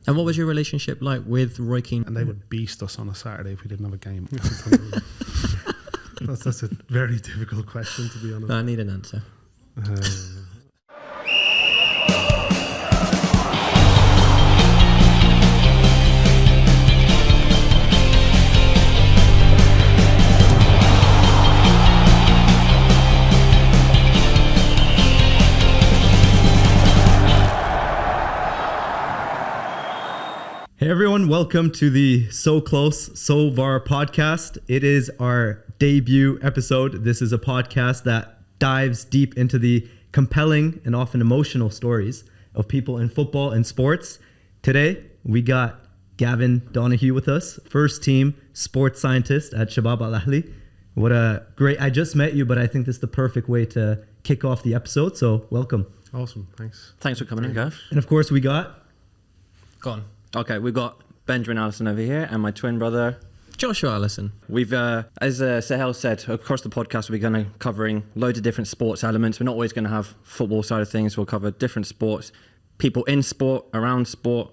And what was your relationship like with Roy Keane? And they would beast us on a Saturday if we didn't have a game. That's a very difficult question, to be honest. I need an answer. Hey everyone, welcome to the So Close, So Far podcast. It is our debut episode. This is a podcast that dives deep into the compelling and often emotional stories of people in football and sports. Today, we got Gavin Donoghue with us, first team sports scientist at Shabab Al Ahli. What a great, I just met you, but I think this is the perfect way to kick off the episode. So welcome. Awesome, thanks. Thanks for coming in, Gav. And of course we got... Go on. Okay, we've got Benjamin Allison over here and my twin brother, Joshua Allison. We've, as Sahel said, across the podcast, we're going to covering loads of different sports elements. We're not always going to have football side of things. We'll cover different sports, people in sport, around sport,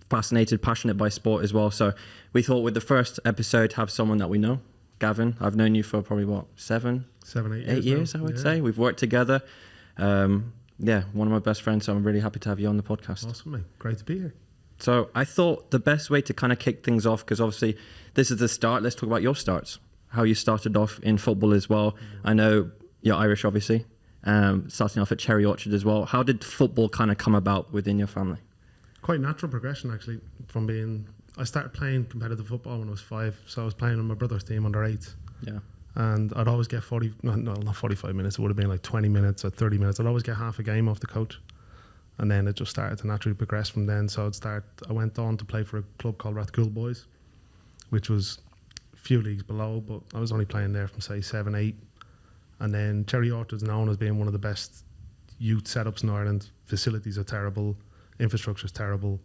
fascinated, passionate by sport as well. So we thought with the first episode, have someone that we know. Gavin, I've known you for probably, what, 7, 8 years, I would say. We've worked together. One of my best friends, so I'm really happy to have you on the podcast. Awesome, mate. Great to be here. So I thought the best way to kind of kick things off, because obviously this is the start, let's talk about your starts, how you started off in football as well. I know you're Irish, obviously, starting off at Cherry Orchard as well. How did football kind of come about within your family? Quite natural progression, actually, I started playing competitive football when I was 5, so I was playing on my brother's team under 8s. Yeah. And I'd always get not 45 minutes, it would have been like 20 minutes or 30 minutes. I'd always get half a game off the coach. And then it just started to naturally progress from then. So I went on to play for a club called Rathcoole Boys, which was a few leagues below, but I was only playing there from say 7, 8. And then Cherry Orchard is known as being one of the best youth setups in Ireland. Facilities are terrible, infrastructure is terrible,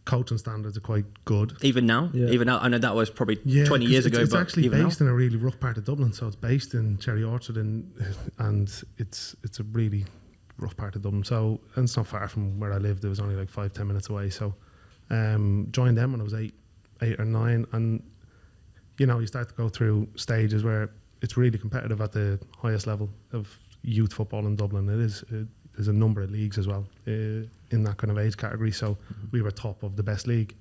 coaching standards are quite good. Even now? Yeah. Even now? I know that was probably 20 years ago. It's but actually even based in a really rough part of Dublin. So it's based in Cherry Orchard and it's a really rough part of Dublin. So, and it's not far from where I lived. It was only like 5-10 minutes away. So joined them when I was 8 or 9. And, you know, you start to go through stages where it's really competitive at the highest level of youth football in Dublin. There's a number of leagues as well in that kind of age category. So we were top of the best league.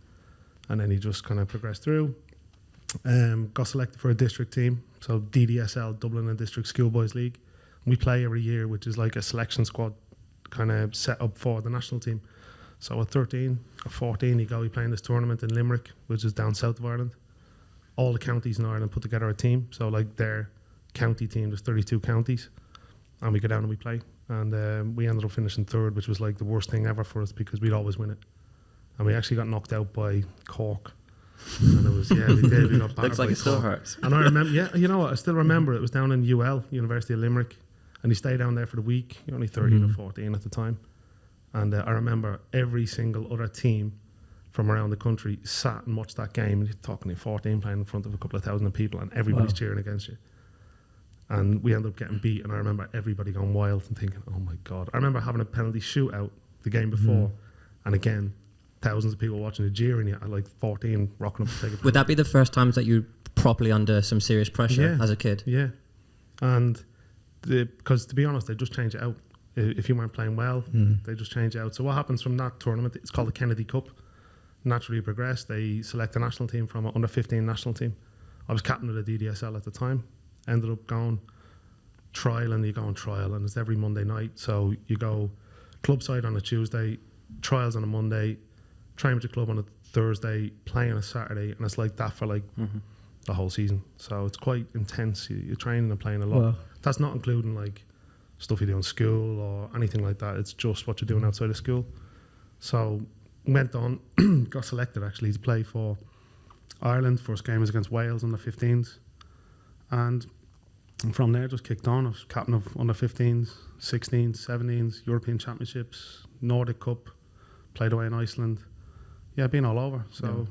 And then he just kind of progressed through. Got selected for a district team. So DDSL, Dublin and District Schoolboys League. We play every year, which is like a selection squad kind of set up for the national team. So at 13 or 14, you play in this tournament in Limerick, which is down south of Ireland. All the counties in Ireland put together a team. So like their county team, there's 32 counties. And we go down and we play. And we ended up finishing 3rd, which was like the worst thing ever for us because we'd always win it. And we actually got knocked out by Cork. And it was, we did. We got battered. looks like by it still Cork. hurts. And I remember, you know what, I still remember it was down in UL, University of Limerick. And he stayed down there for the week. You're only 13 or 14 at the time. And I remember every single other team from around the country sat and watched that game. And you're talking 14 playing in front of a couple of thousand people and everybody's cheering against you. And we ended up getting beat. And I remember everybody going wild and thinking, oh my God. I remember having a penalty shootout the game before. And again, thousands of people watching and jeering you at like 14, rocking up to take a penalty. Would that be the first times that you properly under some serious pressure as a kid? Yeah. And because to be honest, they just change it out. If you weren't playing well, they just change it out. So what happens from that tournament, it's called the Kennedy Cup. Naturally progress, they select a national team from an under 15 national team. I was captain of the DDSL at the time. Ended up going trial, and you go on trial, and it's every Monday night. So you go club side on a Tuesday, trials on a Monday, train with the club on a Thursday, play on a Saturday, and it's like that for like the whole season. So it's quite intense. You're training and playing a lot. Wow. That's not including like stuff you do in school or anything like that. It's just what you're doing outside of school. So went on, got selected actually to play for Ireland. First game was against Wales under 15s. And from there just kicked on. I was captain of under 15s, 16s, 17s, European Championships, Nordic Cup, played away in Iceland. Yeah, been all over. So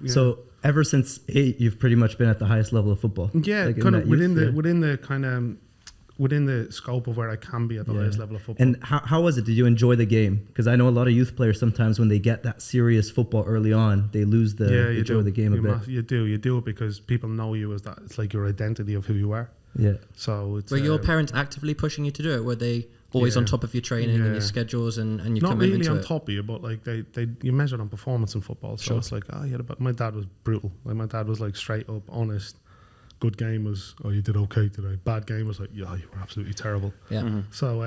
So ever since 8, you've pretty much been at the highest level of football. Yeah, like kind of within youth, the kind of within the scope of where I can be at the highest level of football. And how was it? Did you enjoy the game? Because I know a lot of youth players sometimes when they get that serious football early on, they lose the joy of the game a bit. You do it because people know you as that. It's like your identity of who you are. Yeah. So it's were your parents actively pushing you to do it? Were they always on top of your training and your schedules and your not commitment really to on it? top of you, but like they you measured on performance in football. So it's like, but my dad was brutal. Like my dad was like straight up honest. Good game was, you did okay today. Bad game was like, you were absolutely terrible. Yeah. Mm-hmm. So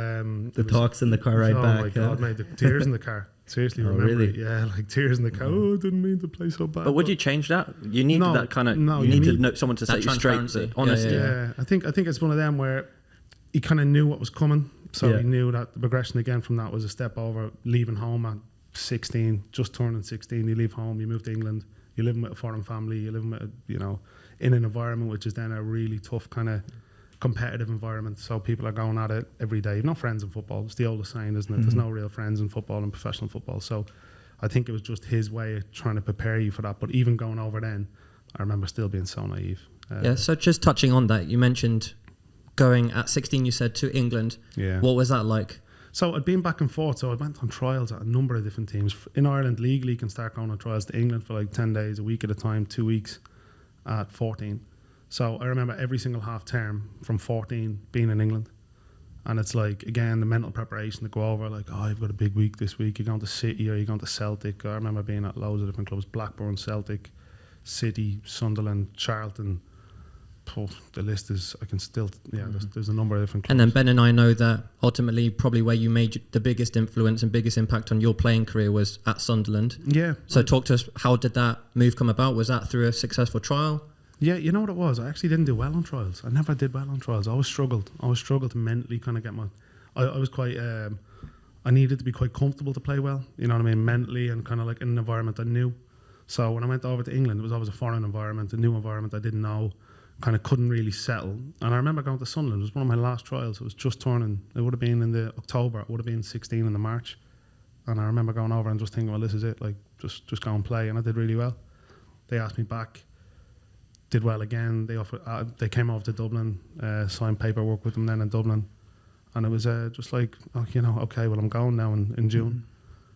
the talks in the car ride back. Oh my God, mate, the tears in the car. Seriously, remember really? it? Yeah, like tears in the car. Oh, I didn't mean to play so bad. But would you change that? You need that kind of. No, you you need to need know someone to set you straight. transparency. Honestly. Yeah, I think it's one of them where he kind of knew what was coming, so he knew that the progression again from that was a step over. Leaving home at 16, just turning 16, you leave home, you move to England, you're living with a foreign family, you're living with in an environment which is then a really tough kind of competitive environment. So people are going at it every day. You've no friends in football. It's the oldest saying, isn't it? There's no real friends in football and professional football. So I think it was just his way of trying to prepare you for that. But even going over then, I remember still being so naive. So just touching on that, you mentioned going at 16, you said, to England. Yeah. What was that like? So I'd been back and forth. So I went on trials at a number of different teams. In Ireland, legally, you can start going on trials to England for like 10 days, a week at a time, 2 weeks at 14. So I remember every single half term from 14 being in England. And it's like, again, the mental preparation to go over, like, you've got a big week this week. You're going to City or you're going to Celtic. I remember being at loads of different clubs, Blackburn, Celtic, City, Sunderland, Charlton. The list is, I can still, there's a number of different clubs. And then Ben and I know that ultimately probably where you made the biggest influence and biggest impact on your playing career was at Sunderland. Yeah. So talk to us, how did that move come about? Was that through a successful trial? Yeah, you know what it was? I actually didn't do well on trials. I never did well on trials. I always struggled. To mentally kind of get I was quite, I needed to be quite comfortable to play well, you know what I mean, mentally and kind of like in an environment I knew. So when I went over to England, it was always a foreign environment, a new environment I didn't know, kind of couldn't really settle. And I remember going to Sunderland. It was one of my last trials. It was just turning. It would have been in the October. It would have been 16 in the March. And I remember going over and just thinking, well, this is it. Like, just go and play. And I did really well. They asked me back. Did well again. They offered. They came over to Dublin, signed paperwork with them then in Dublin, and it was just like, okay, well, I'm going now in June.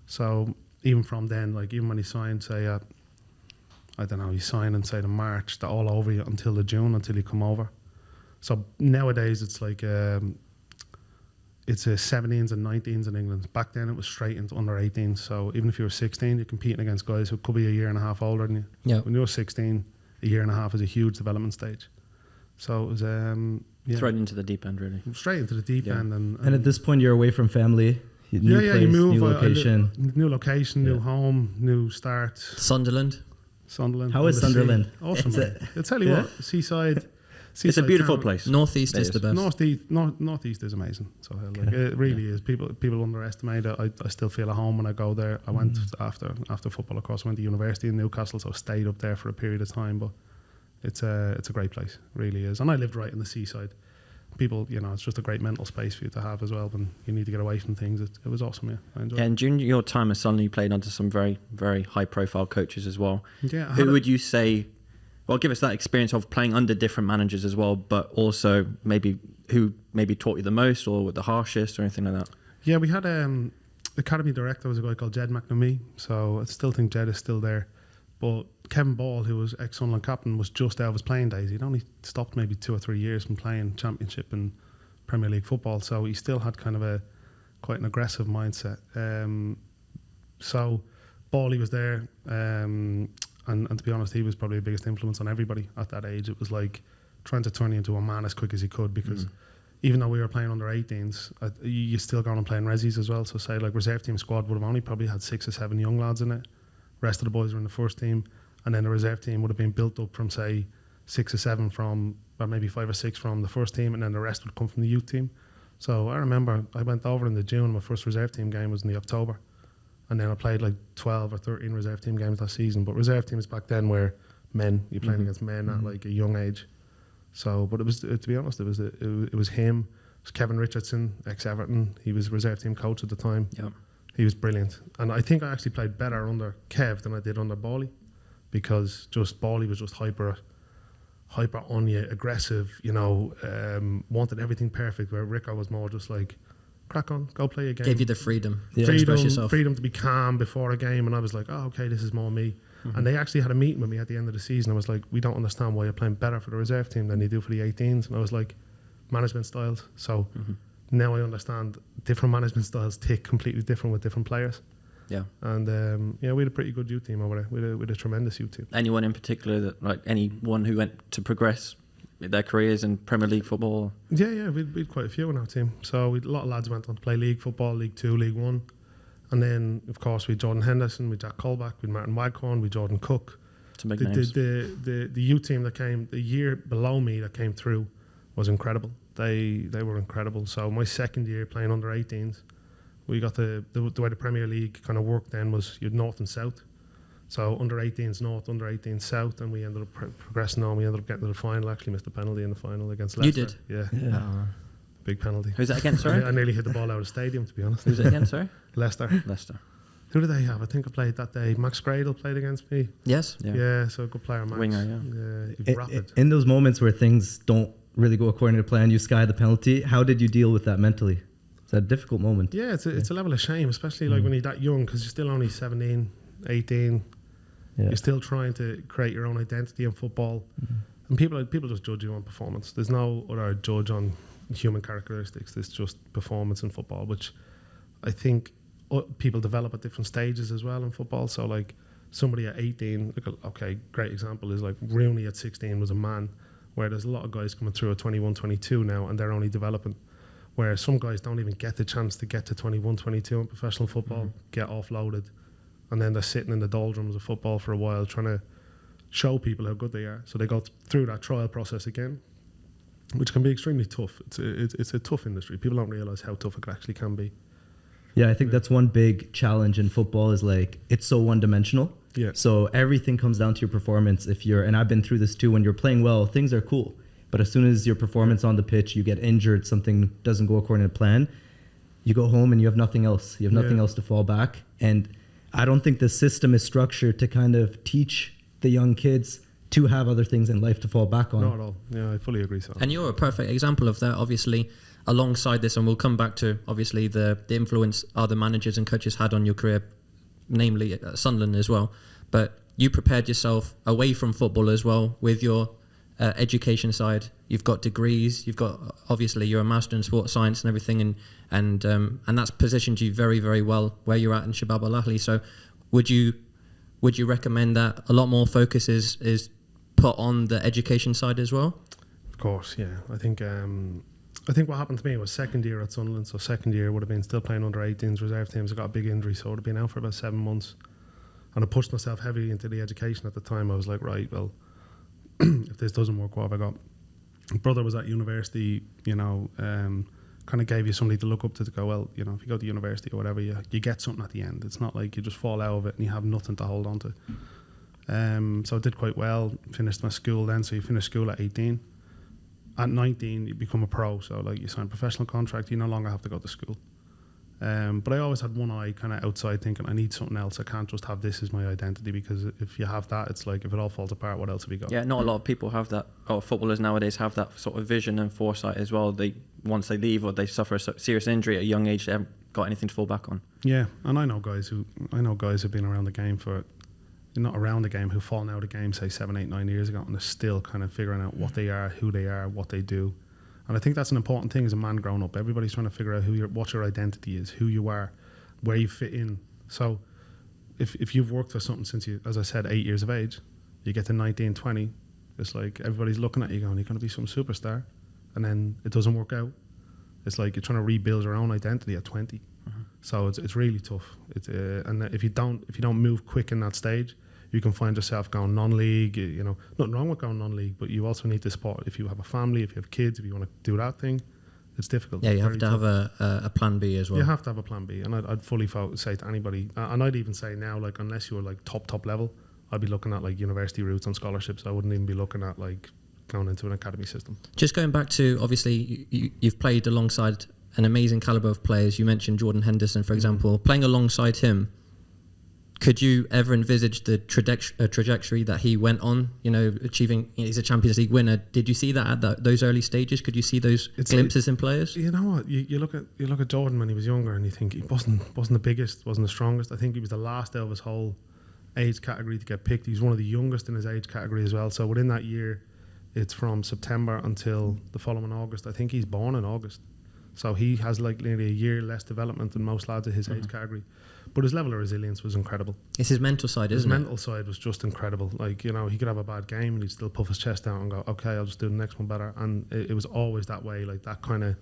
So even from then, like even when he signed, say, I don't know, he signed and say the March, they're all over you until the June, until you come over. So nowadays it's like it's 17s and 19s in England. Back then it was straight into under 18s. So even if you were 16, you're competing against guys who could be a year and a half older than you. Yeah. When you're 16. A year and a half is a huge development stage. So it was thrown into the deep end, really. Straight into the deep end. And at this point, you're away from family. New place, you move. new location. New location, new home, new start. Sunderland. How is Sunderland? Awesome. I'll tell you what, seaside. It's a beautiful place. Northeast is the best. Northeast is amazing. So like, it really is. People underestimate it. I still feel at home when I go there. I went after football, of course. I went to university in Newcastle, so I stayed up there for a period of time. But it's a great place, it really is. And I lived right in the seaside. People, it's just a great mental space for you to have as well when you need to get away from things. It was awesome, yeah. I enjoyed it. And during your time at Sunderland, you played under some very, very high-profile coaches as well. Yeah. Who would you say? Well, give us that experience of playing under different managers as well, but also who taught you the most or the harshest or anything like that. Yeah, we had academy director was a guy called Jed McNamee, so I still think Jed is still there. But Kevin Ball, who was ex-Sunderland captain, was just out of his playing days. He'd only stopped maybe 2 or 3 years from playing Championship and Premier League football, so he still had kind of quite an aggressive mindset. So Ball, he was there. And to be honest, he was probably the biggest influence on everybody at that age. It was like trying to turn you into a man as quick as he could, because even though we were playing under 18s, you still going and playing resis as well. So say like reserve team squad would have only probably had 6 or 7 young lads in it. Rest of the boys were in the first team, and then the reserve team would have been built up from say 6 or 7 from, or maybe 5 or 6 from the first team, and then the rest would come from the youth team. So I remember I went over in the June. My first reserve team game was in the October. And then I played like 12 or 13 reserve team games that season. But reserve teams back then were men. You're playing against men at like a young age. So, but it was, to be honest, it was him. It was Kevin Richardson, ex-Everton. He was reserve team coach at the time. Yeah. He was brilliant. And I think I actually played better under Kev than I did under Bally, because just Bally was just hyper hyper on you, aggressive, wanted everything perfect, where Rico was more just like, crack on, go play a game. Gave you the freedom to express yourself. Freedom to be calm before a game. And I was like, oh, okay, this is more me. And they actually had a meeting with me at the end of the season. I was like, we don't understand why you're playing better for the reserve team than you do for the 18s. And I was like, management styles. So now I understand different management styles tick completely different with different players. Yeah. And we had a pretty good youth team over there. We had a tremendous youth team. Anyone in particular that, like anyone who went to progress their careers in Premier League football? Yeah, we had quite a few in our team. So a lot of lads went on to play league football, League 2, League 1. And then, of course, we had Jordan Henderson, we had Jack Colback, we had Martin Waghorn, we had Jordan Cook. Some big names. The youth team that came, the year below me that came through was incredible. They were incredible. So my second year playing under 18s, we got the way the Premier League kind of worked then was you had North and South. So under 18s North, under 18s South, and we ended up progressing on. We ended up getting to the final. Actually missed the penalty in the final against Leicester. You did? Yeah. Big penalty. Who's that again, sorry? I nearly hit the ball out of the stadium, to be honest. Who's that again, sorry? Leicester. Who did they have? I think I played that day. Max Gradle played against me. Yes. Yeah, so a good player, Max. Winger, yeah. Rapid. In those moments where things don't really go according to plan, you sky the penalty. How did you deal with that mentally? It's a difficult moment. Yeah, it's a level of shame, especially like when you're that young, because you're still only 17, 18. Yeah. You're still trying to create your own identity in football. And people just judge you on performance. There's no other judge on human characteristics. It's just performance in football, which I think people develop at different stages as well in football. So like somebody at 18, okay, great example is like Rooney at 16 was a man, where there's a lot of guys coming through at 21, 22 now, and they're only developing. Where some guys don't even get the chance to get to 21, 22 in professional football, get offloaded, and then they're sitting in the doldrums of football for a while trying to show people how good they are. So they go through that trial process again, which can be extremely tough. It's a tough industry. People don't realise how tough it actually can be. Yeah, I think that's one big challenge in football is like it's so one-dimensional. Yeah. So everything comes down to your performance. And I've been through this too, when you're playing well, things are cool. But as soon as your performance on the pitch, you get injured, something doesn't go according to plan, you go home and you have nothing else. You have nothing else to fall back. And I don't think the system is structured to kind of teach the young kids to have other things in life to fall back on. Not at all. Yeah, I fully agree. So. And you're a perfect example of that, obviously, alongside this, and we'll come back to, obviously, the influence other managers and coaches had on your career, namely at Sunderland as well. But you prepared yourself away from football as well with your education side. You've got degrees, you've got, obviously, you're a master in sports science and everything, and that's positioned you very, very well where you're at in Shabab Al Ahli. So would you recommend that a lot more focus is put on the education side as well? Of course, yeah. I think what happened to me was second year at Sunderland. So second year would have been still playing under 18s reserve teams. I got a big injury, so I would have been out for about 7 months. And I pushed myself heavily into the education at the time. I was like, right, well, if this doesn't work, what have I got? My brother was at university, kind of gave you somebody to look up to go, well, if you go to university or whatever, you get something at the end. It's not like you just fall out of it and you have nothing to hold on to. So I did quite well, finished my school then. So you finish school at 18. At 19, you become a pro. So like you sign a professional contract, you no longer have to go to school. But I always had one eye kind of outside thinking, I need something else. I can't just have this as my identity, because if you have that, it's like if it all falls apart, what else have you got? Yeah, not a lot of people have that, or footballers nowadays have that sort of vision and foresight as well. Once they leave or they suffer a serious injury at a young age, they haven't got anything to fall back on. Yeah, and I know guys who've been around the game not around the game, who've fallen out of the game, say 7, 8, 9 years ago, and they're still kind of figuring out what they are, who they are, what they do. And I think that's an important thing as a man growing up. Everybody's trying to figure out what your identity is, who you are, where you fit in. So if you've worked for something since you, as I said, 8 years of age, you get to 19, 20, it's like everybody's looking at you going, you're going to be some superstar. And then it doesn't work out. It's like you're trying to rebuild your own identity at 20. So it's really tough. And if you don't move quick in that stage, you can find yourself going non-league. Nothing wrong with going non-league, but you also need to support. If you have a family, if you have kids, if you want to do that thing, it's difficult. Yeah, you have to have a plan B as well. You have to have a plan B, and I'd fully say to anybody, and I'd even say now, like, unless you were like top level, I'd be looking at like university routes on scholarships. I wouldn't even be looking at like going into an academy system. Just going back to, obviously, you've played alongside an amazing calibre of players. You mentioned Jordan Henderson, for example. Playing alongside him, Could you ever envisage the trajectory that he went on? You know, achieving, he's a Champions League winner. Did you see that at those early stages? Could you see those glimpses in players? You know what? You look at Jordan when he was younger, and you think he wasn't the biggest, wasn't the strongest. I think he was the last out of his whole age category to get picked. He was one of the youngest in his age category as well. So within that year, it's from September until the following August. I think he's born in August. So he has like nearly a year less development than most lads of his age category. But his level of resilience was incredible. It's his mental side, isn't it? His mental side was just incredible. Like, you know, he could have a bad game and he'd still puff his chest out and go, okay, I'll just do the next one better. And it was always that way, like that kind of...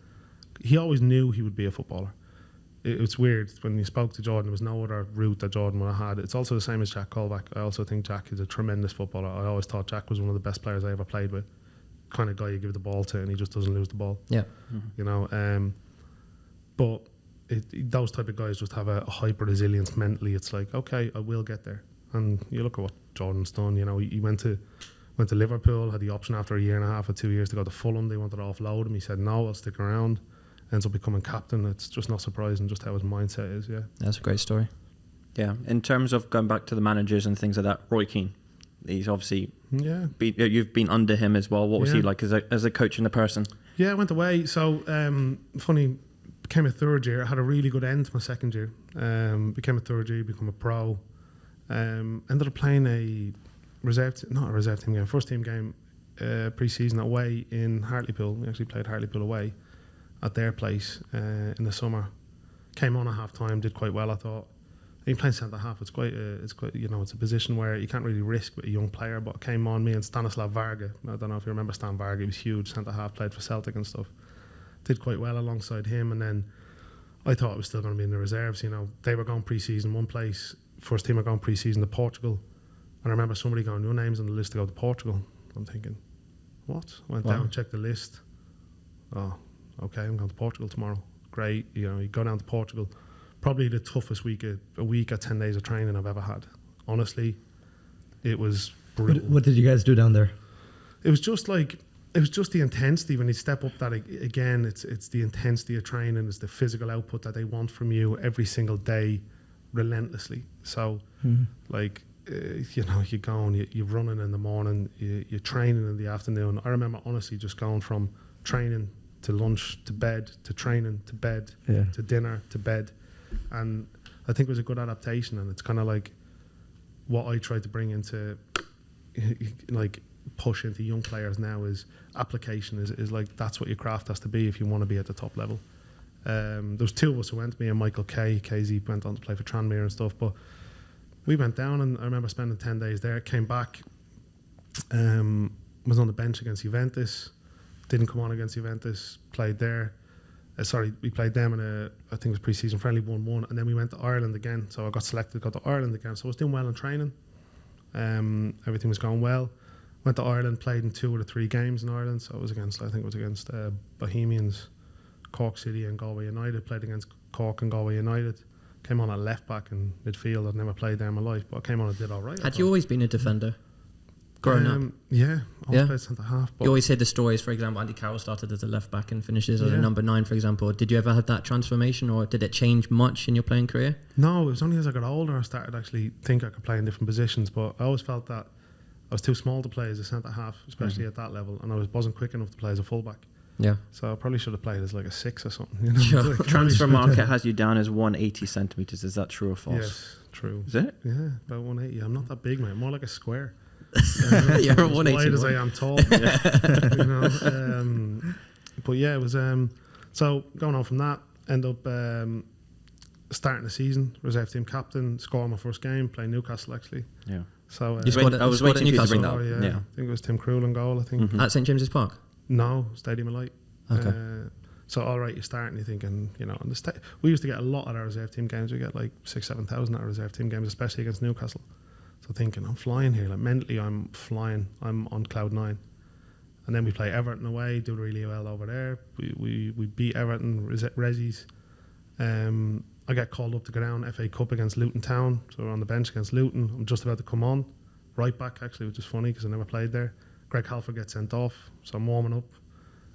He always knew he would be a footballer. It's weird. When you spoke to Jordan, there was no other route that Jordan would have had. It's also the same as Jack Colback. I also think Jack is a tremendous footballer. I always thought Jack was one of the best players I ever played with. Kind of guy you give the ball to and he just doesn't lose the ball. Yeah. You know, but those type of guys just have a hyper resilience mentally. It's like, okay, I will get there. And you look at what Jordan's done. You know, he went to Liverpool, had the option after a year and a half or 2 years to go to Fulham. They wanted to offload him. He said, no, I'll stick around. Ends up becoming captain. It's just not surprising just how his mindset is. Yeah, that's a great story. Yeah, in terms of going back to the managers and things like that, Roy Keane, he's obviously you've been under him as well. What was he like as a coach and a person? Yeah, I went away. So funny, became a third year. I had a really good end to my second year. Became a third year, become a pro. Ended up playing not a reserve team game, first team game pre-season away in Hartlepool. We actually played Hartlepool away at their place in the summer. Came on at half time, did quite well, I thought. I mean, playing centre half, it's quite you know, it's a position where you can't really risk with a young player. But it came on me and Stanislav Varga. I don't know if you remember Stan Varga. He was huge, centre half, played for Celtic and stuff. Did quite well alongside him, and then I thought it was still going to be in the reserves. You know, they were going pre-season one place. First team were going pre-season to Portugal, and I remember somebody going, "Your name's on the list to go to Portugal." I'm thinking, what? Went down, checked the list. Oh, okay, I'm going to Portugal tomorrow. Great, you know, you go down to Portugal. Probably the toughest week at 10 days of training I've ever had. Honestly, it was brutal. What did you guys do down there? It was just the intensity when you step up that again. It's the intensity of training, it's the physical output that they want from you every single day, relentlessly. So, like, you know, you're going, you're running in the morning, you're training in the afternoon. I remember honestly just going from training to lunch to bed to training to bed to dinner to bed. And I think it was a good adaptation, and it's kind of like what I try to bring into, like, push into young players now is application is like, that's what your craft has to be if you want to be at the top level. There's two of us who went, me and Michael KZ went on to play for Tranmere and stuff, but we went down, and I remember spending 10 days there, came back, was on the bench against Juventus, didn't come on against Juventus, played there. We played them in I think it was pre-season friendly, 1-1, and then we went to Ireland again. So I got selected, got to Ireland again. So I was doing well in training. Everything was going well. Went to Ireland, played in 2 of the 3 games in Ireland. So I think it was against Bohemians, Cork City and Galway United. Played against Cork and Galway United. Came on at left back and midfield. I'd never played there in my life, but I came on and did all right. Had you always been a defender? Growing up? Yeah, always played centre half. You always hear the stories, for example, Andy Carroll started as a left back and finishes as a number 9, for example. Did you ever have that transformation, or did it change much in your playing career? No, it was only as I got older I started actually think I could play in different positions, but I always felt that I was too small to play as a centre half, especially at that level, and I wasn't quick enough to play as a fullback. Yeah. So I probably should have played as like a 6 or something. You know? Sure. Like, Transfer market has you down as 180 centimetres. Is that true or false? Yes, true. Is it? Yeah, about 180. I'm not that big, mate. More like a square. You're as 180. wide as I am tall. You know. But yeah, it was. So going on from that, end up starting the season, reserve team captain, scoring my first game, playing Newcastle actually. Yeah. So I was waiting for you to bring that up. Yeah. I think it was Tim Krul in goal. I think At St James's Park. No, Stadium of Light. Okay. So all right, you start and you're thinking, you know, we used to get a lot at our reserve team games. We get like 6,000-7,000 at our reserve team games, especially against Newcastle. So thinking, I'm flying here. Like mentally, I'm flying. I'm on cloud 9. And then we play Everton away, do really well over there. We beat Everton, Rezzies. I get called up to go down FA Cup against Luton Town. So we're on the bench against Luton. I'm just about to come on. Right back, actually, which is funny because I never played there. Greg Halford gets sent off. So I'm warming up.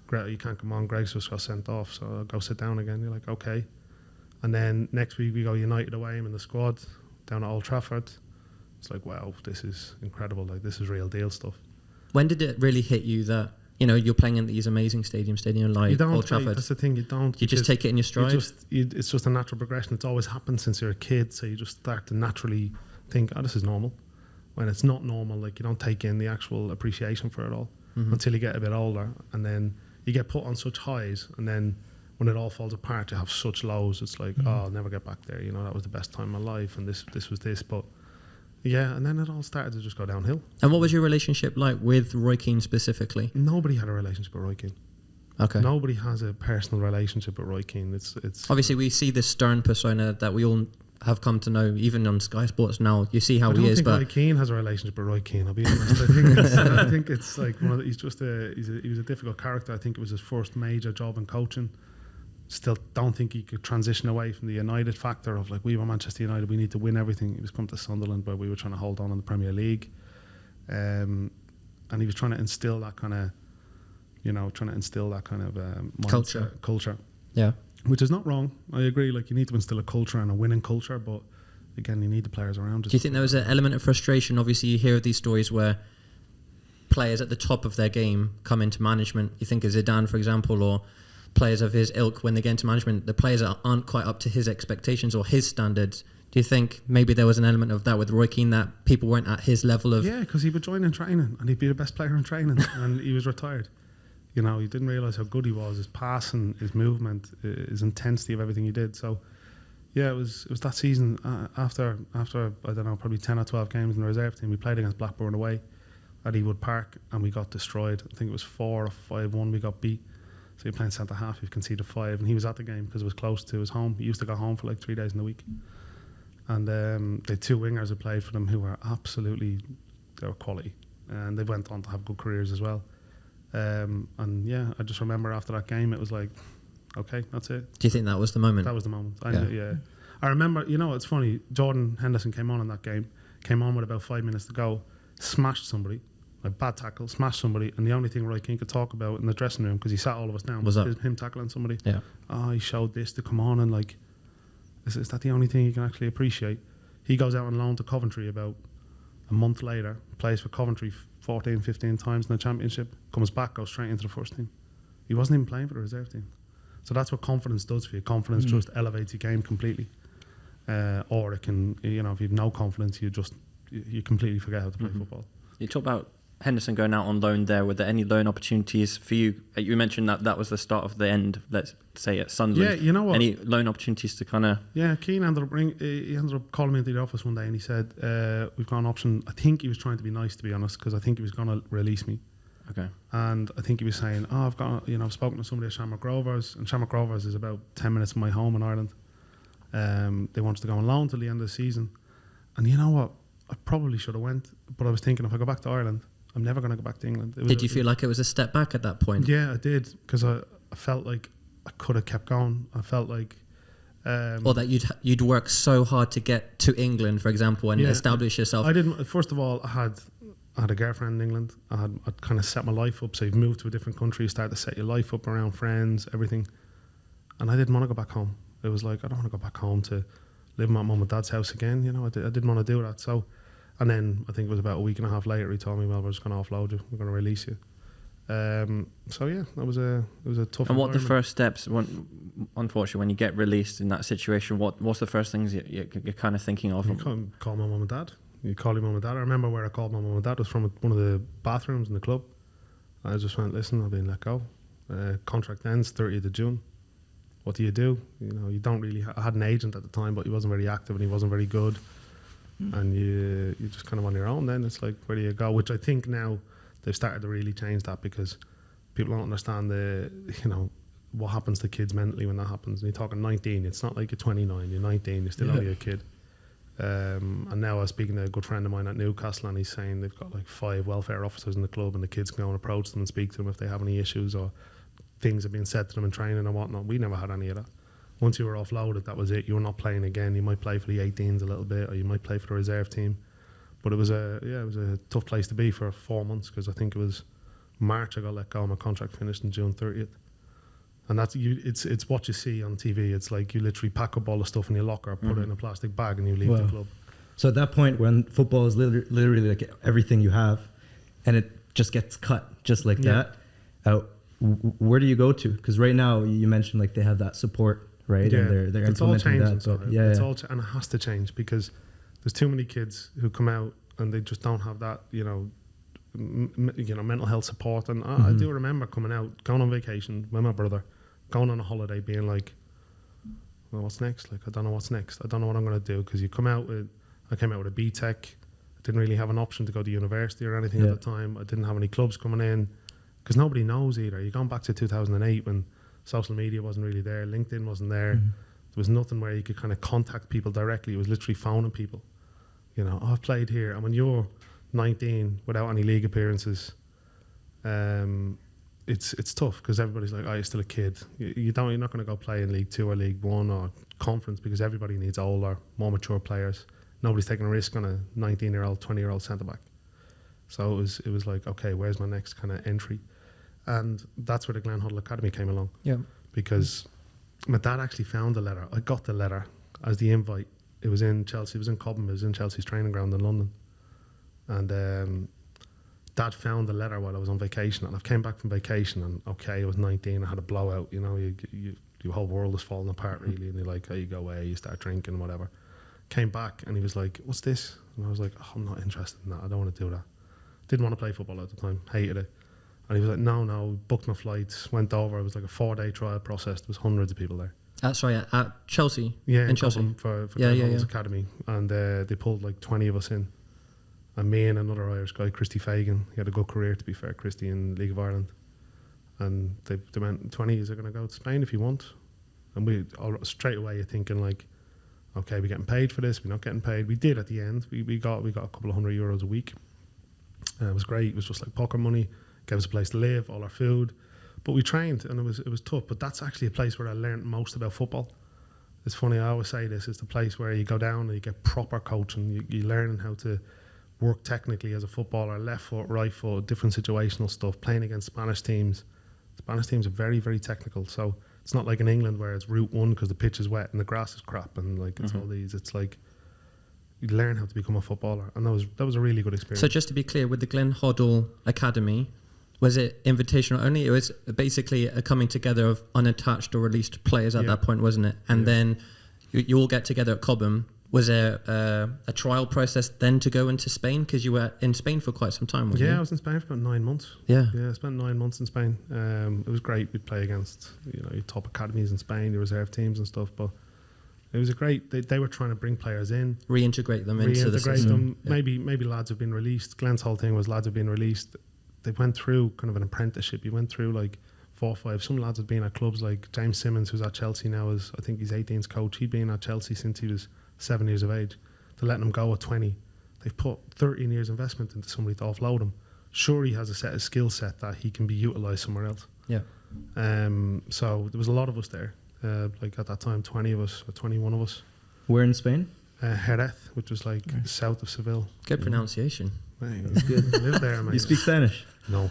Greg, you can't come on. Greg's just got sent off. So I'll go sit down again. You're like, okay. And then next week we go United away. I'm in the squad. down at Old Trafford. It's like, wow, this is incredible. Like, this is real deal stuff. When did it really hit you that, you know, you're playing in these amazing stadium like you don't, Old Trafford? That's the thing, you don't. You just take it in your stride? It's just a natural progression. It's always happened since you're a kid, so you just start to naturally think, oh, this is normal. When it's not normal, like, you don't take in the actual appreciation for it all until you get a bit older, and then you get put on such highs, and then when it all falls apart, you have such lows. It's like, oh, I'll never get back there. You know, that was the best time of my life, and this was this. But yeah, and then it all started to just go downhill. And what was your relationship like with Roy Keane specifically? Nobody had a relationship with Roy Keane. Okay. Nobody has a personal relationship with Roy Keane. It's obviously we see this stern persona that we all have come to know, even on Sky Sports now. You see how he is, but Roy Keane has a relationship with Roy Keane. I'll be honest. I think it's like he was a difficult character. I think it was his first major job in coaching. Still don't think he could transition away from the United factor of, like, we were Manchester United, we need to win everything. He was come to Sunderland where we were trying to hold on in the Premier League, and he was trying to instill that kind of, mindset, culture. Yeah. Which is not wrong. I agree. Like, you need to instill a culture and a winning culture, but again, you need the players around. Do you think there was an element of frustration? Obviously, you hear of these stories where players at the top of their game come into management. You think of Zidane, for example, or players of his ilk. When they get into management, the players aren't quite up to his expectations or his standards. Do you think maybe there was an element of that with Roy Keane, that people weren't at his level of... Yeah, because he would join in training and he'd be the best player in training and he was retired. You know, he didn't realise how good he was, his passing, his movement, his intensity of everything he did. So, yeah, it was that season after I don't know, probably 10 or 12 games in the reserve team. We played against Blackburn away at Ewood Park and we got destroyed. I think it was 4 or 5-1 we got beat. So you're playing centre half, you've conceded 5, and he was at the game because it was close to his home. He used to go home for like 3 days in the week. And they had 2 wingers who played for them who were absolutely, they were quality. And they went on to have good careers as well. And yeah, I just remember after that game, it was like, okay, that's it. Do you think that was the moment? That was the moment. Yeah. I remember, you know, it's funny, Jordan Henderson came on in that game, came on with about 5 minutes to go, smashed somebody. A bad tackle, smashed somebody, and the only thing Roy Keane could talk about in the dressing room, because he sat all of us down, was him tackling somebody. Yeah. Oh, he showed this to come on, and like, is that the only thing you can actually appreciate? He goes out on loan to Coventry about a month later, plays for Coventry 14, 15 times in the Championship, comes back, goes straight into the first team. He wasn't even playing for the reserve team. So that's what confidence does for you. Confidence just elevates your game completely. Or it can, you know, if you have no confidence, you completely forget how to play football. You talk about Henderson going out on loan there. Were there any loan opportunities for you? You mentioned that was the start of the end, let's say, at Sunderland. Yeah, you know what? Any loan opportunities to kind of... Yeah, Keane ended up calling me into the office one day and he said, we've got an option. I think he was trying to be nice, to be honest, because I think he was going to release me. Okay. And I think he was saying, I've spoken to somebody at Shamrock Rovers, and Shamrock Rovers is about 10 minutes from my home in Ireland. They wanted to go on loan till the end of the season. And you know what? I probably should have went, but I was thinking, if I go back to Ireland, I'm never going to go back to England. Did you feel like it was a step back at that point? Yeah, I did, because I felt like I could have kept going. I felt like... or that you'd work so hard to get to England, for example, and establish yourself. I didn't. First of all, I had a girlfriend in England. I'd kind of set my life up. So you've moved to a different country, you start to set your life up around friends, everything. And I didn't want to go back home. It was like, I don't want to go back home to live in my mum and dad's house again. You know, I didn't want to do that. So... And then I think it was about a week and a half later he told me, well, we're just going to offload you, we're going to release you. So yeah, it was a tough. And what the first steps? Unfortunately, when you get released in that situation, what's the first things you're kind of thinking of? You call my mum and dad. You call your mum and dad. I remember where I called my mum and dad was from one of the bathrooms in the club. I just went, listen, I've been let go. Contract ends 30th of June. What do? You know, you don't really. I had an agent at the time, but he wasn't very active and he wasn't very good. And you just kind of on your own. Then it's like, where do you go? Which I think now they've started to really change that, because people don't understand what happens to kids mentally when that happens. And you're talking 19. It's not like you're 29. You're 19. You're still only a kid. And now I was speaking to a good friend of mine at Newcastle, and he's saying they've got like 5 welfare officers in the club, and the kids can go and approach them and speak to them if they have any issues or things have been said to them in training and whatnot. We never had any of that. Once you were offloaded, that was it. You were not playing again. You might play for the 18s a little bit, or you might play for the reserve team. But it was a tough place to be for 4 months, because I think it was March I got let go. My contract finished on June 30th. And that's it's what you see on TV. It's like you literally pack up all the stuff in your locker, put it in a plastic bag, and you leave the club. So at that point, when football is literally like everything you have, and it just gets cut just like that, where do you go to? Because right now you mentioned like they have that support, right? Yeah, And they're it's all implementing changing. that. So But yeah, it's all and it has to change because there's too many kids who come out and they just don't have that, mental health support. And I do remember coming out, going on vacation with my brother, going on a holiday, being like, well, what's next? Like, I don't know what's next. I don't know what I'm going to do. Because I came out with a BTEC. I didn't really have an option to go to university or anything at the time. I didn't have any clubs coming in because nobody knows either. You're going back to 2008 when social media wasn't really there. LinkedIn wasn't there. There was nothing where you could kind of contact people directly. It was literally phoning people. I've played here. And when you're 19 without any league appearances, it's tough because everybody's like, oh, you're still a kid. You're not going to go play in League 2 or League 1 or conference because everybody needs older, more mature players. Nobody's taking a risk on a 19-year-old, 20-year-old centre-back. So it was like, okay, where's my next kind of entry? And that's where the Glen Huddle Academy came along. Yeah. Because my dad actually found the letter. I got the letter as the invite. It was in Chelsea. It was in Cobham. It was in Chelsea's training ground in London. And Dad found the letter while I was on vacation. And I came back from vacation and, okay, I was 19. I had a blowout. Your whole world is falling apart, really. And you're like, oh, you go away, you start drinking, whatever. Came back and he was like, what's this? And I was like, oh, I'm not interested in that. I don't want to do that. Didn't want to play football at the time. Hated it. And he was like, no, booked my flights, went over. It was like a 4-day trial process. There was hundreds of people there. Sorry, at Chelsea? Yeah, in Chelsea. For Glen Academy. And they pulled like 20 of us in. And me and another Irish guy, Christy Fagan. He had a good career, to be fair, Christy, in League of Ireland. And they went, 20 is going to go to Spain if you want. And we straight away you're thinking like, okay, we're getting paid for this, we're not getting paid. We did at the end. We got a couple of €100 a week. It was great. It was just like pocket money. Gave us a place to live, all our food. But we trained and it was tough. But that's actually a place where I learned most about football. It's funny, I always say this, it's the place where you go down and you get proper coaching. You learn how to work technically as a footballer, left foot, right foot, different situational stuff, playing against Spanish teams. Spanish teams are very, very technical. So it's not like in England where it's route one because the pitch is wet and the grass is crap and like it's all these. It's like you learn how to become a footballer, and that was a really good experience. So just to be clear, with the Glen Huddle Academy, was it invitational only? It was basically a coming together of unattached or released players at that point, wasn't it? And then you all get together at Cobham. Was there a trial process then to go into Spain? Because you were in Spain for quite some time, wasn't you? I was in Spain for about 9 months. Yeah, I spent 9 months in Spain. It was great. We'd play against your top academies in Spain, your reserve teams and stuff. But it was a great. They were trying to bring players in, reintegrate them into the system. Maybe lads have been released. Glenn's whole thing was lads have been released. They went through kind of an apprenticeship. You went through like 4 or 5. Some lads had been at clubs like James Simmons, who's at Chelsea now. I think he's 18's coach. He'd been at Chelsea since he was 7 years of age. They're letting him go at 20. They've put 13 years investment into somebody to offload him. Sure, he has a skill set that he can be utilised somewhere else. Yeah. So there was a lot of us there. Like at that time, 20 of us or 21 of us. Where in Spain? Jerez, which was like south of Seville. Good pronunciation. That's good. I live there, mate. You speak Spanish? No.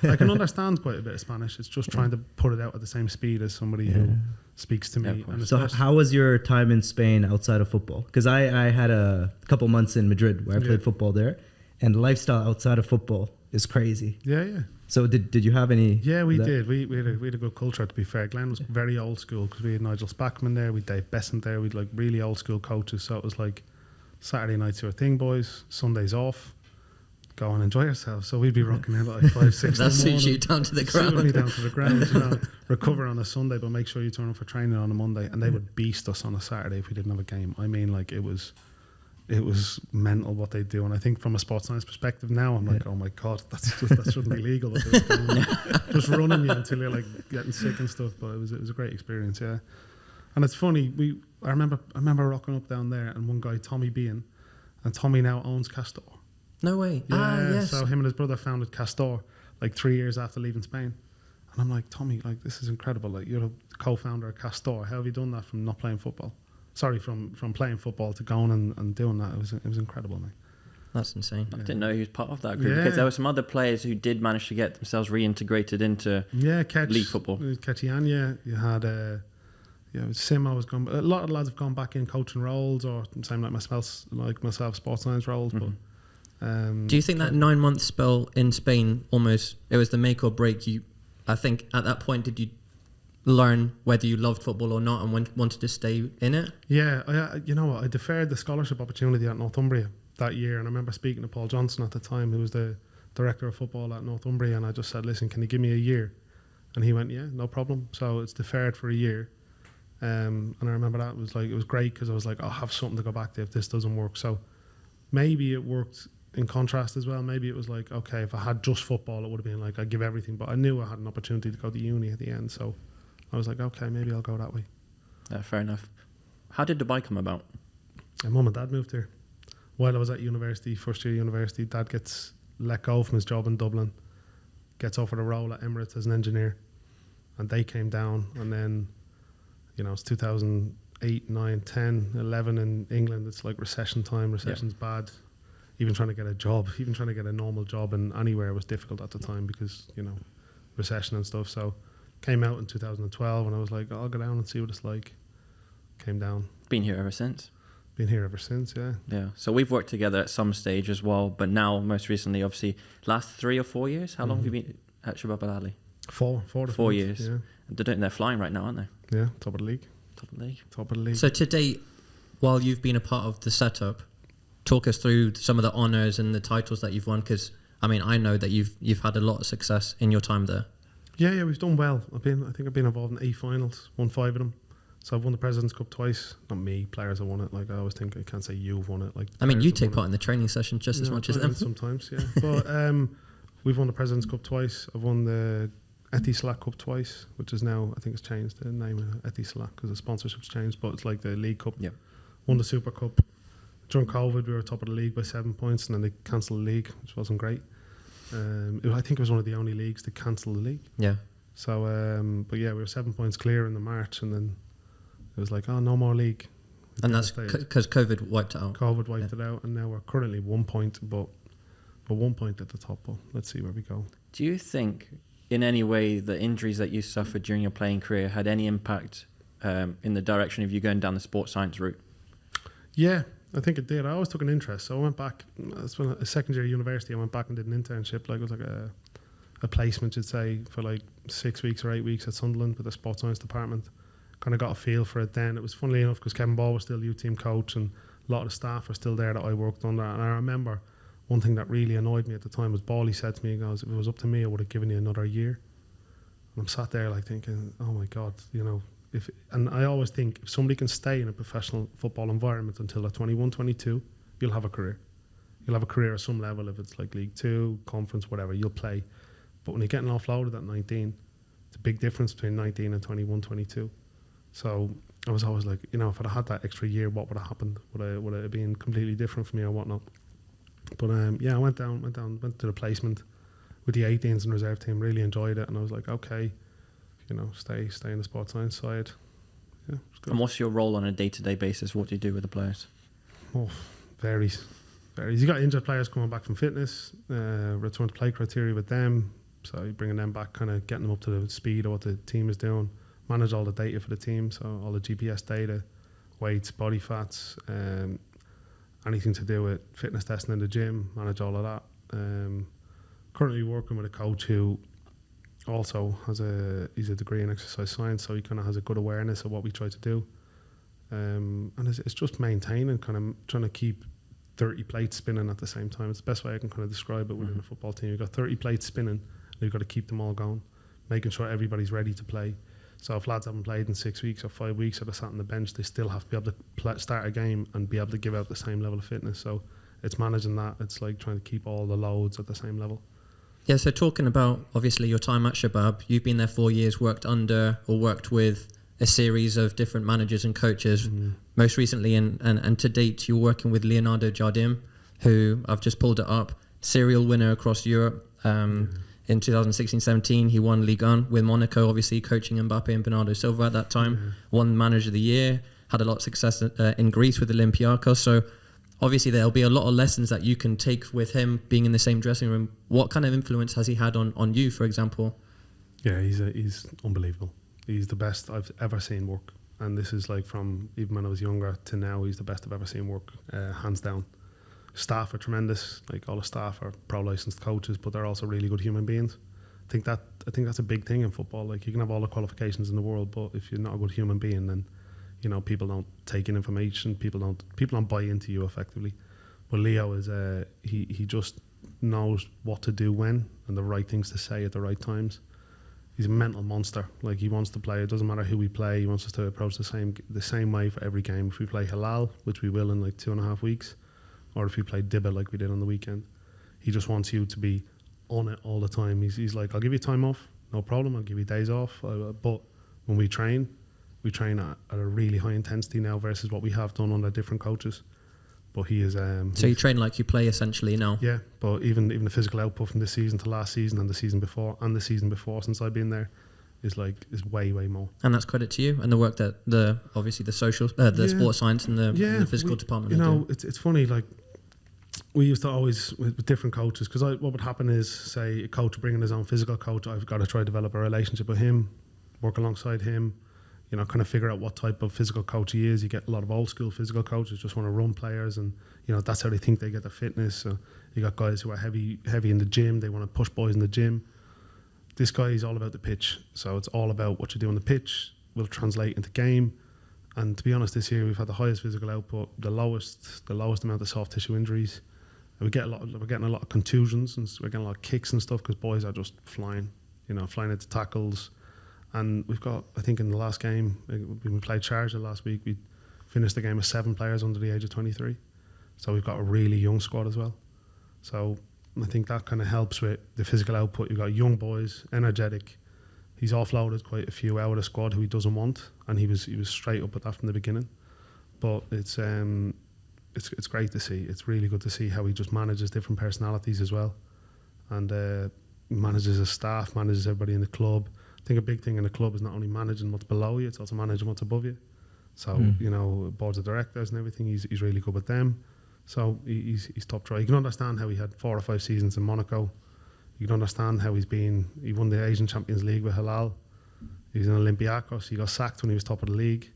I can understand quite a bit of Spanish. It's just trying to put it out at the same speed as somebody who speaks to me. And so how was your time in Spain outside of football? Because I had a couple months in Madrid where I played football there, and the lifestyle outside of football is crazy. Yeah. So did you have any? Yeah, we did. We had a good culture, to be fair. Glen was very old school because we had Nigel Spackman there, we had Dave Besant there, we had like really old school coaches. So it was like Saturday nights your thing, boys. Sundays off. Go and enjoy yourself. So we'd be rocking out at like 5, 6 that suits you down to the ground. Suited me down to the ground. Recover on a Sunday, but make sure you turn up for training on a Monday. And they would beast us on a Saturday if we didn't have a game. I mean, like it was mental what they do. And I think from a sports science perspective now, I'm like, oh my god, that shouldn't be legal. Just running you until you're like getting sick and stuff. But it was a great experience, yeah. And it's funny. I remember rocking up down there, and one guy, Tommy Bean, and Tommy now owns Castor. No way. Yeah, yes. So him and his brother founded Castor like 3 years after leaving Spain. And I'm like, Tommy, like this is incredible. Like you're the co-founder of Castor. How have you done that from not playing football? Sorry, from playing football to going and doing that. It was incredible, mate. That's insane. I didn't know he was part of that group because there were some other players who did manage to get themselves reintegrated into league football. Ketianya, you yeah, Simo has gone. A lot of lads have gone back in coaching roles, or same like myself, sports science roles. But do you think that 9-month spell in Spain almost it was the make or break you? I think at that point, did you learn whether you loved football or not and wanted to stay in it? Yeah, you know what? I deferred the scholarship opportunity at Northumbria that year, and I remember speaking to Paul Johnson at the time, who was the director of football at Northumbria, and I just said, "Listen, can you give me a year?" And he went, "Yeah, no problem." So it's deferred for a year, and I remember that it was great because I was like, "I'll have something to go back to if this doesn't work." So maybe it worked in contrast as well. Maybe it was like, okay, if I had just football, it would have been like I'd give everything, but I knew I had an opportunity to go to uni at the end, so I was like, okay, maybe I'll go that way. Yeah, fair enough. How did Dubai come about? My mum and dad moved here while I was at university, first year university. Dad gets let go from his job in Dublin, gets offered a role at Emirates as an engineer, and they came down. And then, you know, it's 2008, 9, 10, 11 in England. It's like recession time. Recession's bad. Even trying to get a job, even trying to get a normal job in anywhere was difficult at the time because, you know, recession and stuff. So came out in 2012 and I was like, I'll go down and see what it's like. Came down. Been here ever since? Been here ever since, yeah. Yeah. So we've worked together at some stage as well, but now most recently, obviously, last 3 or 4 years. How long have you been at Shabab Al Ahli? 4 years. Yeah. They're flying right now, aren't they? Yeah, top of the league. Top of the league. Top of the league. So to date, while you've been a part of the setup, talk us through some of the honours and the titles that you've won, because I mean I know that you've had a lot of success in your time there. Yeah, we've done well. I think I've been involved in 8 finals, won 5 of them. So I've won the President's Cup twice. Not me, players have won it. Like I always think I can't say you've won it. Like I mean, players you have take won part in the training session just as much as them. Sometimes, yeah. But we've won the President's Cup twice. I've won the Etisalat Cup twice, which is now, I think it's changed the name of Etisalat because the sponsorship's changed, but it's like the League Cup. Yep. Won the Super Cup. During COVID, we were top of the league by 7 points, and then they cancelled the league, which wasn't great. I think it was one of the only leagues to cancel the league. Yeah. So, but yeah, we were 7 points clear in the March, and then it was like, oh, no more league. And that's because COVID wiped it out. COVID wiped it out, and now we're currently 1 point, but 1 point at the top. But let's see where we go. Do you think, in any way, the injuries that you suffered during your playing career had any impact in the direction of you going down the sports science route? Yeah, I think it did. I always took an interest, so I went back. That's when a second year at university. I went back and did an internship. Like it was like a placement, you'd say, for like 6 weeks or 8 weeks at Sunderland with the sports science department. Kind of got a feel for it then. It was funnily enough because Kevin Ball was still youth team coach, and a lot of the staff were still there that I worked under. And I remember one thing that really annoyed me at the time was Bally said to me, he goes, "If it was up to me, I would have given you another year." And I'm sat there like thinking, oh my God, you know. And I always think if somebody can stay in a professional football environment until they're 21, 22, you'll have a career. You'll have a career at some level. If it's like League 2, conference, whatever, you'll play. But when you're getting offloaded at 19, it's a big difference between 19 and 21, 22. So I was always like, you know, if I'd had that extra year, what would have happened? Would it have been completely different for me or whatnot? But yeah, I went to the placement with the 18s and reserve team, really enjoyed it. And I was like, okay, you know, stay in the sports science side. Yeah, it's good. And what's your role on a day-to-day basis? What do you do with the players? Oh, varies. You got injured players coming back from fitness, return to play criteria with them. So you're bringing them back, kind of getting them up to the speed of what the team is doing. Manage all the data for the team, so all the GPS data, weights, body fats, anything to do with fitness testing in the gym, manage all of that. Currently working with a coach who also he's a degree in exercise science, so he kind of has a good awareness of what we try to do. And it's just maintaining, kind of trying to keep 30 plates spinning at the same time. It's the best way I can kind of describe it within a football team. You've got 30 plates spinning, and you've got to keep them all going, making sure everybody's ready to play. So if lads haven't played in 6 weeks or 5 weeks or they're sat on the bench, they still have to be able to start a game and be able to give out the same level of fitness. So it's managing that. It's like trying to keep all the loads at the same level. Yeah, so talking about, obviously, your time at Shabab, you've been there 4 years, worked with a series of different managers and coaches. Most recently, and to date, you're working with Leonardo Jardim, who, I've just pulled it up, serial winner across Europe. In 2016-17, he won Ligue 1 with Monaco, obviously coaching Mbappe and Bernardo Silva at that time. Won Manager of the Year, had a lot of success in Greece with Olympiacos. So obviously there'll be a lot of lessons that you can take with him being in the same dressing room. What kind of influence has he had on you, for example? Yeah, he's unbelievable. He's the best I've ever seen work. and this is like from even when I was younger to now, he's the best I've ever seen work, hands down. Staff are tremendous. Like, all the staff are pro licensed coaches, but they're also really good human beings. I think that's a big thing in football. Like, you can have all the qualifications in the world, but if you're not a good human being, then people don't take in information. People don't buy into you effectively. But Leo is he just knows what to do when and the right things to say at the right times. He's a mental monster. Like, he wants to play. It doesn't matter who we play. He wants us to approach the same way for every game. If we play Halal, which we will in like 2.5 weeks, or if we play Dibba like we did on the weekend, he just wants you to be on it all the time. He's like, I'll give you time off, no problem. I'll give you days off. But when we train at a really high intensity now versus what we have done under different coaches. But he is. So you train like you play essentially now. Yeah, but even the physical output from this season to last season and the season before since I've been there is way more. And that's credit to you and the work that the social, sports science and the physical department. It's funny. Like, we used to always with different coaches, because what would happen is, say, a coach bringing his own physical coach, I've got to try to develop a relationship with him, work alongside him. Kind of figure out what type of physical coach he is. You get a lot of old school physical coaches just want to run players, and that's how they think they get their fitness. So you got guys who are heavy in the gym. They want to push boys in the gym. This guy is all about the pitch. So it's all about what you do on the pitch will translate into game. And to be honest, this year we've had the highest physical output, the lowest amount of soft tissue injuries. And we're getting a lot of contusions, and we're getting a lot of kicks and stuff because boys are just flying into tackles. And we've got, I think in the last game, when we played Charger last week, we finished the game with 7 players under the age of 23. So we've got a really young squad as well. So I think that kind of helps with the physical output. You've got young boys, energetic. He's offloaded quite a few out of the squad who he doesn't want, and he was straight up with that from the beginning. But it's great to see. It's really good to see how he just manages different personalities as well, and manages his staff, manages everybody in the club. I think a big thing in the club is not only managing what's below you, it's also managing what's above you. So, boards of directors and everything, he's really good with them. So he's top drawer. You can understand how he had 4 or 5 seasons in Monaco. You can understand how he won the Asian Champions League with Halal. He was in Olympiacos. He got sacked when he was top of the league.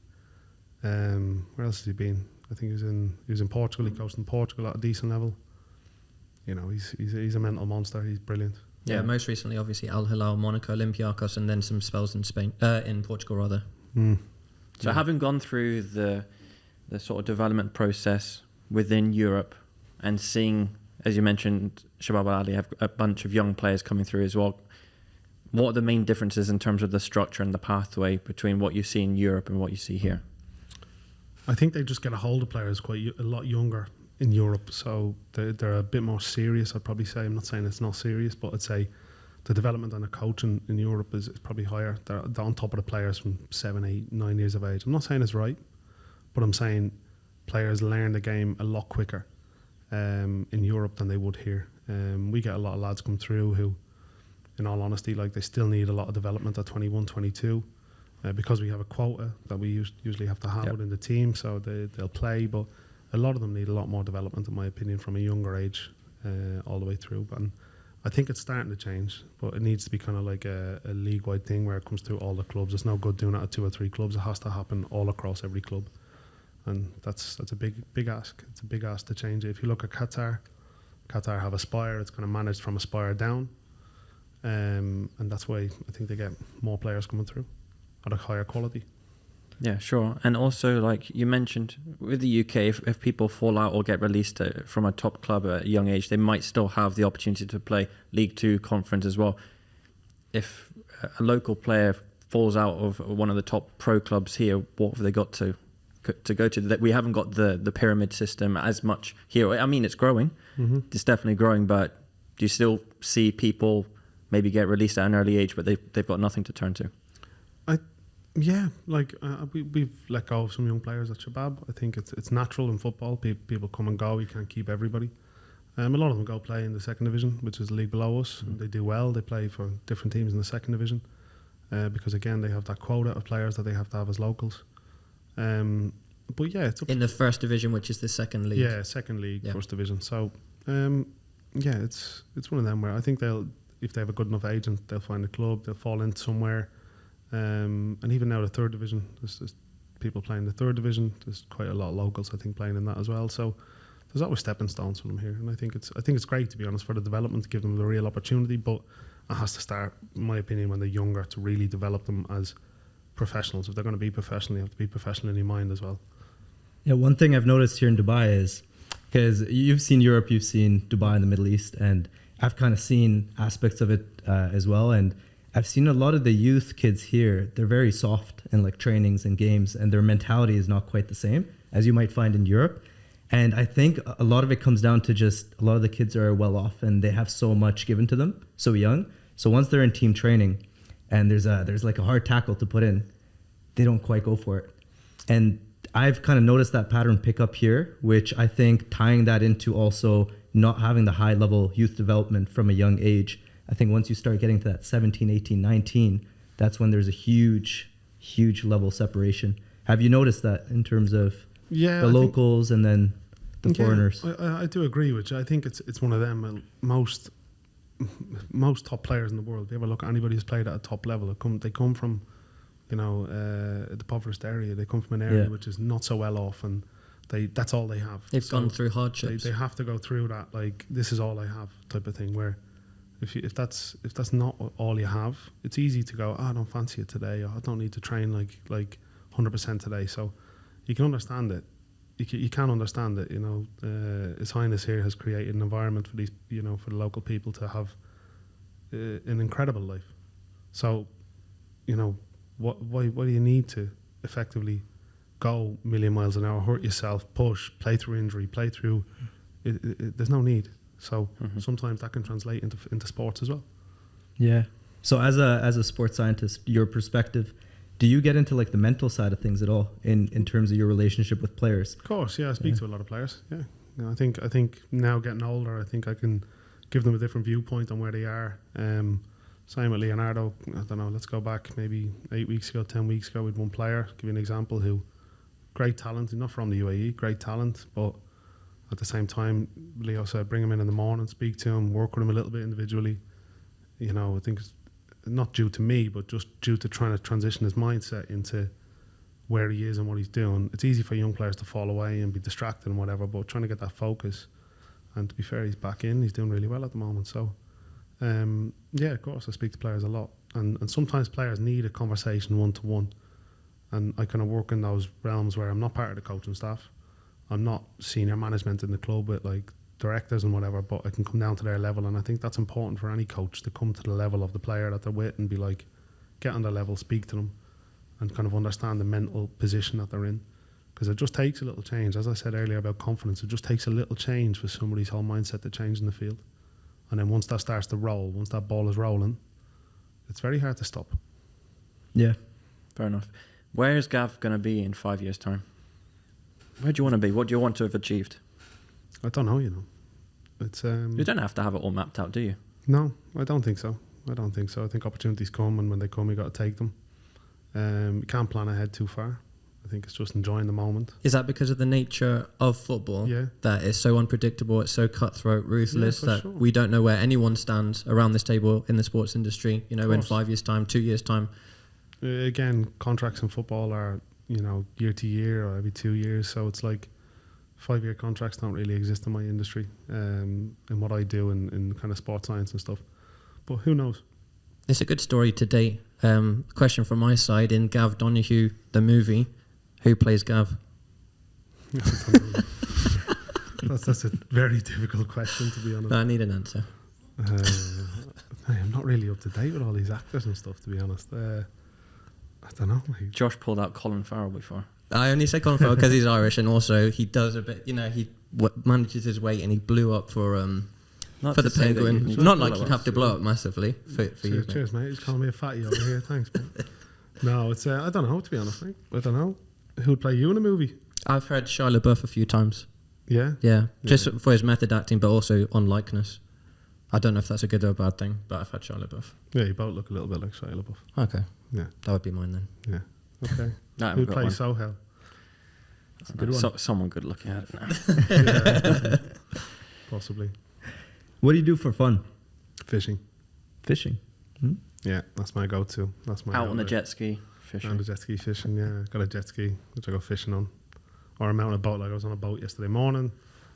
Where else has he been? I think he was in Portugal. He coached in Portugal at a decent level. He's a mental monster. He's brilliant. Yeah, most recently, obviously, Al Hilal, Monaco, Olympiacos, and then some spells in in Portugal, rather. So having gone through the sort of development process within Europe and seeing, as you mentioned, Shabab Al Ahli have a bunch of young players coming through as well, what are the main differences in terms of the structure and the pathway between what you see in Europe and what you see here? I think they just get a hold of players a lot younger in Europe, so they're a bit more serious, I'd probably say. I'm not saying it's not serious, but I'd say the development on a coach in Europe is probably higher. They're on top of the players from 7, 8, 9 years of age. I'm not saying it's right, but I'm saying players learn the game a lot quicker in Europe than they would here. We get a lot of lads come through who, in all honesty, like, they still need a lot of development at 21, 22, because we have a quota that we usually have to have within the team, so they'll play, but a lot of them need a lot more development, in my opinion, from a younger age all the way through. And I think it's starting to change, but it needs to be kind of like a league-wide thing where it comes through all the clubs. It's no good doing it at 2 or 3 clubs. It has to happen all across every club, and that's a big ask. It's a big ask to change it. If you look at Qatar have Aspire. It's kind of managed from Aspire down, and that's why I think they get more players coming through at a higher quality. Yeah, sure. And also, like you mentioned, with the UK, if people fall out or get released from a top club at a young age, they might still have the opportunity to play League 2 conference as well. If a local player falls out of one of the top pro clubs here, what have they got to go to? That we haven't got the pyramid system as much here. I mean, it's growing. Mm-hmm. It's definitely growing, but do you still see people maybe get released at an early age, but they've got nothing to turn to? Yeah, like we've let go of some young players at Shabab. I think it's natural in football. People come and go. You can't keep everybody. A lot of them go play in the second division, which is the league below us. Mm-hmm. They do well. They play for different teams in the second division because, again, they have that quota of players that they have to have as locals. But yeah, it's up in the first division, which is the second league. Yeah, second league, first division. So yeah, it's one of them where I think if they have a good enough agent, they'll find a club. They'll fall in somewhere. And even now the third division, there's people playing the third division. There's quite a lot of locals, I think, playing in that as well. So there's always stepping stones for them here, and I think it's great, to be honest, for the development, to give them the real opportunity. But it has to start, in my opinion, when they're younger, to really develop them as professionals. If they're going to be professional, you have to be professional in your mind as well. Yeah, one thing I've noticed here in Dubai is, because you've seen Europe, you've seen Dubai and the Middle East, and I've kind of seen aspects of it as well. And I've seen a lot of the youth kids here, they're very soft in like trainings and games, and their mentality is not quite the same as you might find in Europe. And I think a lot of it comes down to just a lot of the kids are well off and they have so much given to them so young. So once they're in team training and there's like a hard tackle to put in, they don't quite go for it. And I've kind of noticed that pattern pick up here, which I think tying that into also not having the high level youth development from a young age. I think once you start getting to that 17, 18, 19, that's when there's a huge level separation. Have you noticed that in terms of the locals and then the foreigners? I do agree with you. I think it's one of them. Most top players in the world, if you ever look at anybody who's played at a top level, they come from, the impoverished area. They come from an area which is not so well off, and that's all they have. They've gone through hardships. They have to go through that, like, this is all I have type of thing, where if that's not all you have, it's easy to go, I don't fancy it today, or I don't need to train like 100% today. So you can understand it. You can understand it. His Highness here has created an environment for these, for the local people to have an incredible life. So, why do you need to effectively go a million miles an hour, hurt yourself, push, play through injury, play through? There's no need. So sometimes that can translate into sports as well. Yeah. So as a sports scientist, your perspective, do you get into like the mental side of things at all in terms of your relationship with players? Of course, yeah. I speak to a lot of players. Yeah. I think now getting older, I think I can give them a different viewpoint on where they are. Same with Leonardo. I don't know, let's go back maybe 8 weeks ago, 10 weeks ago with one player. Give you an example who, great talent, not from the UAE, great talent, but at the same time, Leo said, bring him in the morning, speak to him, work with him a little bit individually. I think it's not due to me, but just due to trying to transition his mindset into where he is and what he's doing. It's easy for young players to fall away and be distracted and whatever, but trying to get that focus. And to be fair, he's back in. He's doing really well at the moment. So, of course, I speak to players a lot. And sometimes players need a conversation one-to-one. And I kind of work in those realms where I'm not part of the coaching staff. I'm not senior management in the club with like directors and whatever, but I can come down to their level. And I think that's important for any coach, to come to the level of the player that they're with and be like, get on their level, speak to them, and kind of understand the mental position that they're in. Because it just takes a little change. As I said earlier about confidence, it just takes a little change for somebody's whole mindset to change in the field. And then once that starts to roll, once that ball is rolling, it's very hard to stop. Yeah. Fair enough. Where is Gav going to be in 5 years' time? Where do you want to be? What do you want to have achieved? I don't know, It's you don't have to have it all mapped out, do you? No, I don't think so. I think opportunities come, and when they come, you got to take them. You can't plan ahead too far. I think it's just enjoying the moment. Is that because of the nature of football? Yeah. That it's so unpredictable, it's so cutthroat, ruthless, that sure. we don't know where anyone stands around this table in the sports industry, in 5 years' time, 2 years' time. Again, contracts in football are, year to year or every 2 years. So it's like 5-year contracts don't really exist in my industry, in what I do in kind of sports science and stuff. But who knows? It's a good story to date. Question from my side, in Gavin Donoghue, the movie, who plays Gav? That's a very difficult question, to be honest. I need an answer. I'm not really up to date with all these actors and stuff, to be honest. I don't know. Josh pulled out Colin Farrell before. I only say Colin Farrell because he's Irish, and also he does a bit, he manages his weight, and he blew up for the Penguin. Not like he'd have to blow up massively for you. Cheers, mate. He's calling me a fatty over here. Thanks, mate. No, it's I don't know, to be honest, mate. I don't know. Who'd play you in a movie? I've heard Shia LaBeouf a few times. Yeah? Yeah, just for his method acting, but also on likeness. I don't know if that's a good or a bad thing, but I've had Shia LaBeouf. Yeah, you both look a little bit like Shia LaBeouf. Okay. Yeah. That would be mine then. Yeah. Okay. No, who'd play Sohail? That's a good one. Someone good looking at it now. Yeah. Possibly. What do you do for fun? Fishing. Fishing. Yeah, that's my go-to. That's my out on the jet ski. fishing. And the jet ski fishing, yeah. Got a jet ski, which I go fishing on. Or I'm out on a boat, like I was on a boat yesterday morning.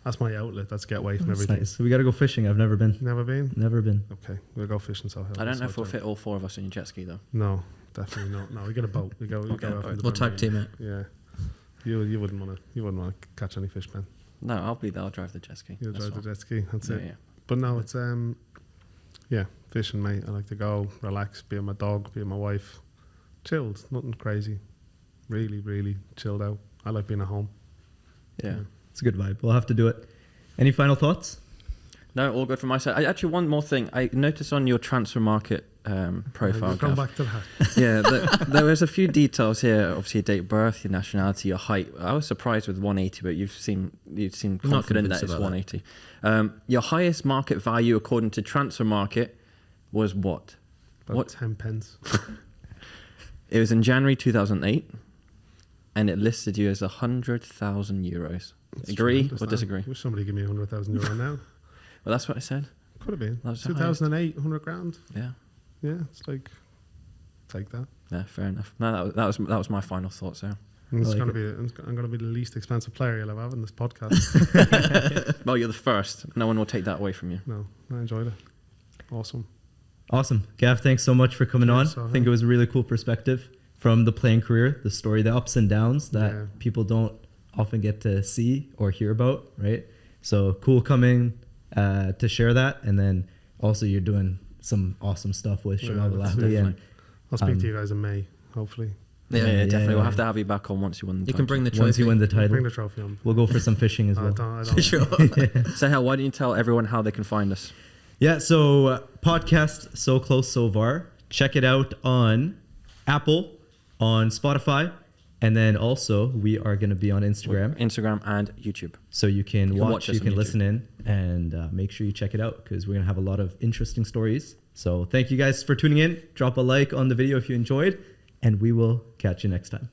That's my outlet. That's get away from That's everything. nice. So we got to go fishing. I've never been. Never been? Never been. Okay, we'll go fishing. So I don't know if we'll fit all 4 of us in your jet ski though. No, definitely not. No, we get a boat. We go. Okay, out in the We'll tag Bermuda. team it. Yeah, you wouldn't want to catch any fish, Ben. No, I'll be there. I'll drive the jet ski. You'll That's drive the all. jet ski. That's it. Yeah. But no, it's yeah, fishing, mate. I like to go, relax, be with my dog, be with my wife, chilled, nothing crazy. Really, really chilled out. I like being at home. Yeah. It's a good vibe. We'll have to do it. Any final thoughts? No, all good from my side. Actually, one more thing. I noticed on your transfer market profile, We'll come Gav, back to that. yeah, there was a few details here. Obviously, your date of birth, your nationality, your height. I was surprised with 180, but you seem Not confident that convinced it's about that. 180. Your highest market value, according to Transfer Market, was what? About What? 10 pence. It was in January 2008, and it listed you as 100,000 euros. It's Agree tremendous, or man. disagree? Wish somebody give me 100,000 euro now. Well, that's what I said. Could have been. That was the 2008, 100 grand. Yeah. Yeah, it's like, take that. Yeah, fair enough. No, that was my final thought. So, And it's like gonna it. be. I'm gonna be the least expensive player you'll ever have in this podcast. well, you're the first. No one will take that away from you. No, I enjoyed it. Awesome. Awesome. Gav, thanks so much for coming on. Cheers, I think it was a really cool perspective from the playing career, the story, the ups and downs that Yeah. people don't often get to see or hear about, right? So cool coming to share that. And then also you're doing some awesome stuff with Yeah, Shabab Al that's Ahli. And I'll speak to you guys in May, hopefully. Yeah, Yeah, definitely. yeah. We'll have to have you back on once you win the You can bring the trophy. once you win the Bring title, the trophy on. we'll go for some fishing as I well. don't. Sure. So, hell, why don't you tell everyone how they can find us? Yeah, so podcast So Close So Far. Check it out on Apple, on Spotify, and then also we are going to be on Instagram. Instagram and YouTube. So you can You can watch, watch us you on can YouTube. listen in, and make sure you check it out because we're going to have a lot of interesting stories. So thank you guys for tuning in. Drop a like on the video if you enjoyed, and we will catch you next time.